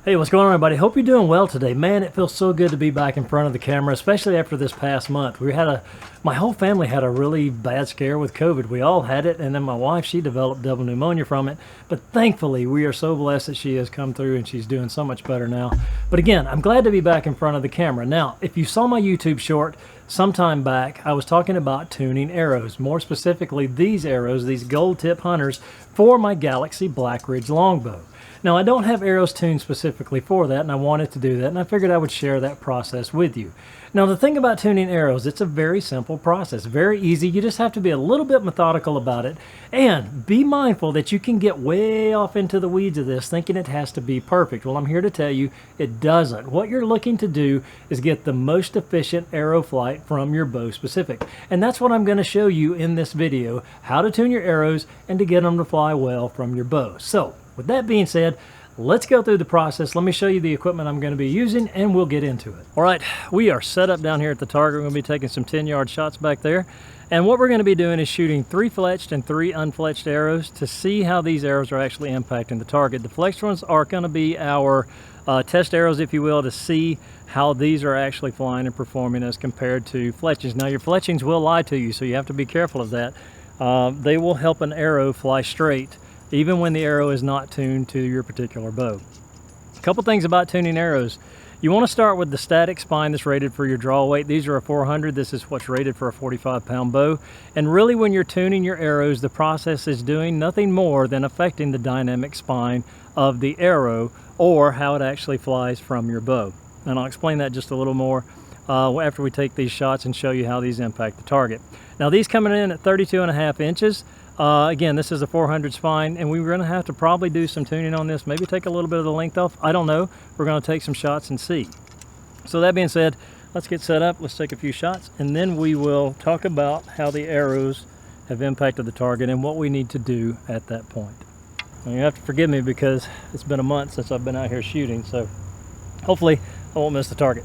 Hey, what's going on, everybody? Hope you're doing well today. Man, it feels so good to be back in front of the camera, especially after this past month. My whole family had a really bad scare with COVID. We all had it, and then my wife, she developed double pneumonia from it. But thankfully, we are so blessed that she has come through and she's doing so much better now. But again, I'm glad to be back in front of the camera. Now, if you saw my YouTube short sometime back, I was talking about tuning arrows, more specifically these arrows, these gold tip hunters for my Galaxy Black Ridge longbow. Now, I don't have arrows tuned specifically for that, and I wanted to do that, and I figured I would share that process with you. Now, the thing about tuning arrows, it's a very simple process, very easy. You just have to be a little bit methodical about it, and be mindful that you can get way off into the weeds of this, thinking it has to be perfect. Well, I'm here to tell you it doesn't. What you're looking to do is get the most efficient arrow flight from your bow specific, and that's what I'm going to show you in this video, how to tune your arrows and to get them to fly well from your bow. So, with that being said, let's go through the process. Let me show you the equipment I'm going to be using and we'll get into it. All right, we are set up down here at the target. We're going to be taking some 10-yard shots back there. And what we're going to be doing is shooting 3 fletched and 3 unfletched arrows to see how these arrows are actually impacting the target. The fletched ones are going to be our test arrows, if you will, to see how these are actually flying and performing as compared to fletchings. Now, your fletchings will lie to you, so you have to be careful of that. They will help an arrow fly straight even when the arrow is not tuned to your particular bow. A couple things about tuning arrows. You want to start with the static spine that's rated for your draw weight. These are a 400. This is what's rated for a 45-pound bow. And really, when you're tuning your arrows, the process is doing nothing more than affecting the dynamic spine of the arrow or how it actually flies from your bow. And I'll explain that just a little more after we take these shots and show you how these impact the target. Now, these coming in at 32.5 inches. Again, this is a 400 spine, and we're going to have to probably do some tuning on this, maybe take a little bit of the length off. I don't know. We're going to take some shots and see. So that being said, let's get set up. Let's take a few shots, and then we will talk about how the arrows have impacted the target and what we need to do at that point. Now, you have to forgive me because it's been a month since I've been out here shooting, so hopefully I won't miss the target.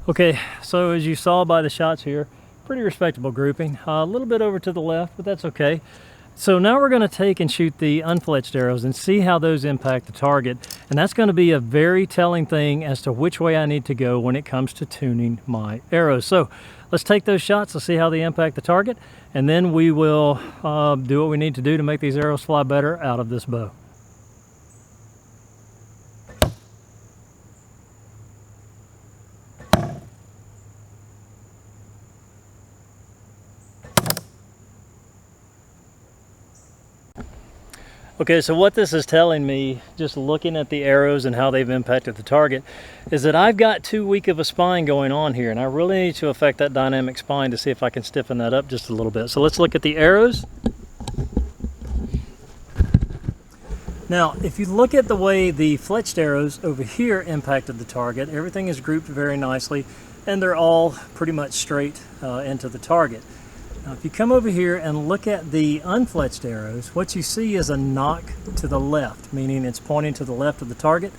Okay, so as you saw by the shots here, pretty respectable grouping. A little bit over to the left, but that's okay. So now we're going to take and shoot the unfletched arrows and see how those impact the target. And that's going to be a very telling thing as to which way I need to go when it comes to tuning my arrows. So let's take those shots, let's see how they impact the target, and then we will do what we need to do to make these arrows fly better out of this bow. Okay, so what this is telling me, just looking at the arrows and how they've impacted the target, is that I've got too weak of a spine going on here, and I really need to affect that dynamic spine to see if I can stiffen that up just a little bit. So let's look at the arrows. Now, if you look at the way the fletched arrows over here impacted the target, everything is grouped very nicely, and they're all pretty much straight into the target. Now, if you come over here and look at the unfletched arrows, what you see is a knock to the left, meaning it's pointing to the left of the target.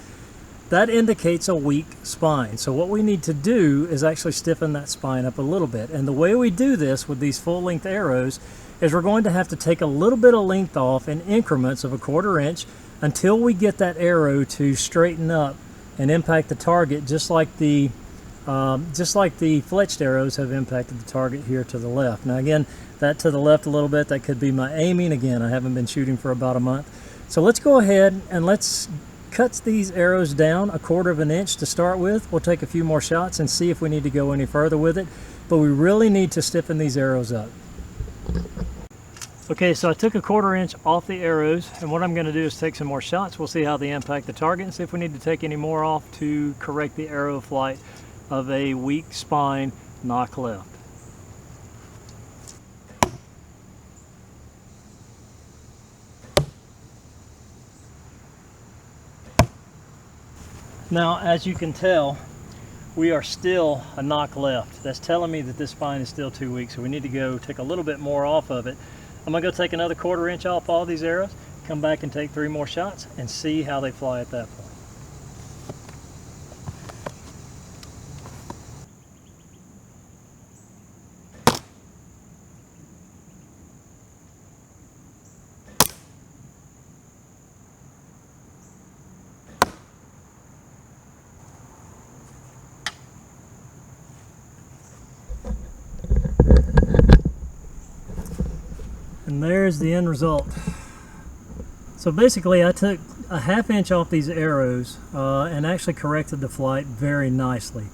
That indicates a weak spine. So what we need to do is actually stiffen that spine up a little bit. And the way we do this with these full-length arrows is we're going to have to take a little bit of length off in increments of 1/4 inch until we get that arrow to straighten up and impact the target just like the fletched arrows have impacted the target here to the left. Now again, that to the left a little bit, that could be my aiming. Again, I haven't been shooting for about a month. So let's go ahead and let's cut these arrows down 1/4 inch to start with. We'll take a few more shots and see if we need to go any further with it. But we really need to stiffen these arrows up. Okay, so I took 1/4 inch off the arrows, and what I'm going to do is take some more shots. We'll see how they impact the target and see if we need to take any more off to correct the arrow flight of a weak spine knock left. Now, as you can tell, we are still a knock left. That's telling me that this spine is still too weak, so we need to go take a little bit more off of it. I'm gonna go take another 1/4 inch off all these arrows, come back and take 3 more shots and see how they fly at that point. And there's the end result. So basically I took a 1/2 inch off these arrows and actually corrected the flight very nicely.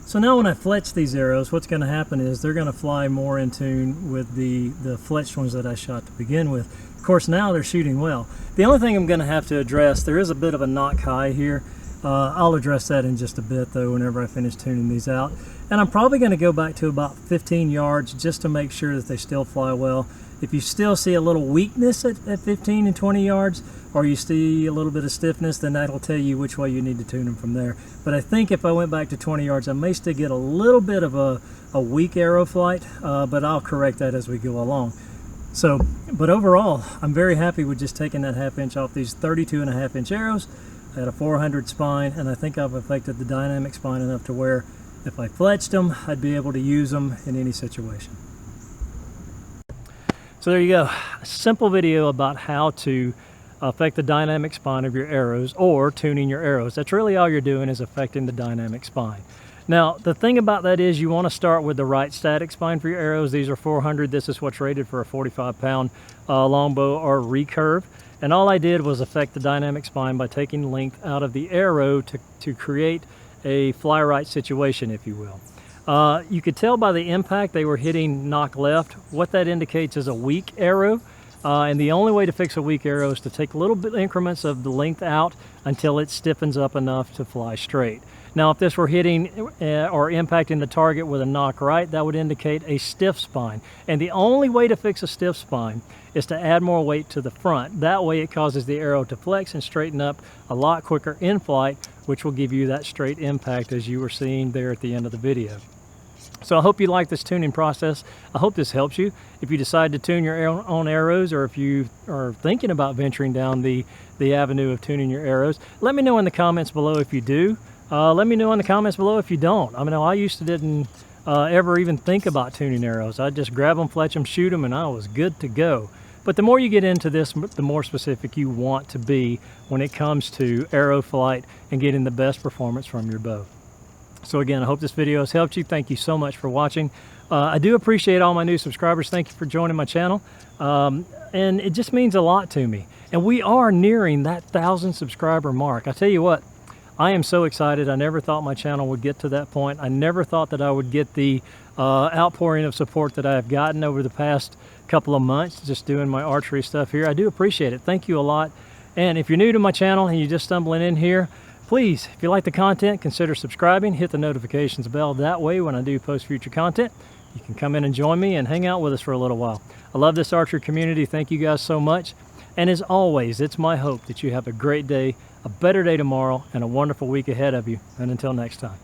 So now when I fletch these arrows, what's going to happen is they're going to fly more in tune with the fletched ones that I shot to begin with. Of course, now they're shooting well. The only thing I'm going to have to address, there is a bit of a knock high here. I'll address that in just a bit though whenever I finish tuning these out. And I'm probably going to go back to about 15 yards just to make sure that they still fly well. If you still see a little weakness at 15 and 20 yards, or you see a little bit of stiffness, then that'll tell you which way you need to tune them from there. But I think if I went back to 20 yards, I may still get a little bit of a weak arrow flight, but I'll correct that as we go along. So, but overall, I'm very happy with just taking that 1/2 inch off these 32.5 inch arrows at a 400 spine, and I think I've affected the dynamic spine enough to where if I fletched them, I'd be able to use them in any situation. So there you go, a simple video about how to affect the dynamic spine of your arrows or tuning your arrows. That's really all you're doing, is affecting the dynamic spine. Now, the thing about that is you want to start with the right static spine for your arrows. These are 400. This is what's rated for a 45-pound longbow or recurve. And all I did was affect the dynamic spine by taking length out of the arrow to create a fly right situation, if you will. You could tell by the impact they were hitting knock left. What that indicates is a weak arrow. And the only way to fix a weak arrow is to take little bit increments of the length out until it stiffens up enough to fly straight. Now, if this were hitting or impacting the target with a knock right, that would indicate a stiff spine. And the only way to fix a stiff spine is to add more weight to the front. That way it causes the arrow to flex and straighten up a lot quicker in flight, which will give you that straight impact as you were seeing there at the end of the video. So I hope you like this tuning process. I hope this helps you. If you decide to tune your own arrows, or if you are thinking about venturing down the avenue of tuning your arrows, let me know in the comments below if you do. Let me know in the comments below if you don't. I mean, I used to didn't ever even think about tuning arrows. I'd just grab them, fletch them, shoot them, and I was good to go. But the more you get into this, the more specific you want to be when it comes to arrow flight and getting the best performance from your bow. So again, I hope this video has helped you. Thank you so much for watching. I do appreciate all my new subscribers. Thank you for joining my channel. And it just means a lot to me. And we are nearing that 1,000 subscriber mark. I tell you what, I am so excited. I never thought my channel would get to that point. I never thought that I would get the outpouring of support that I have gotten over the past couple of months just doing my archery stuff here. I do appreciate it. Thank you a lot. And if you're new to my channel and you're just stumbling in here, please, if you like the content, consider subscribing, hit the notifications bell. That way, when I do post future content, you can come in and join me and hang out with us for a little while. I love this archery community. Thank you guys so much. And as always, it's my hope that you have a great day, a better day tomorrow, and a wonderful week ahead of you. And until next time.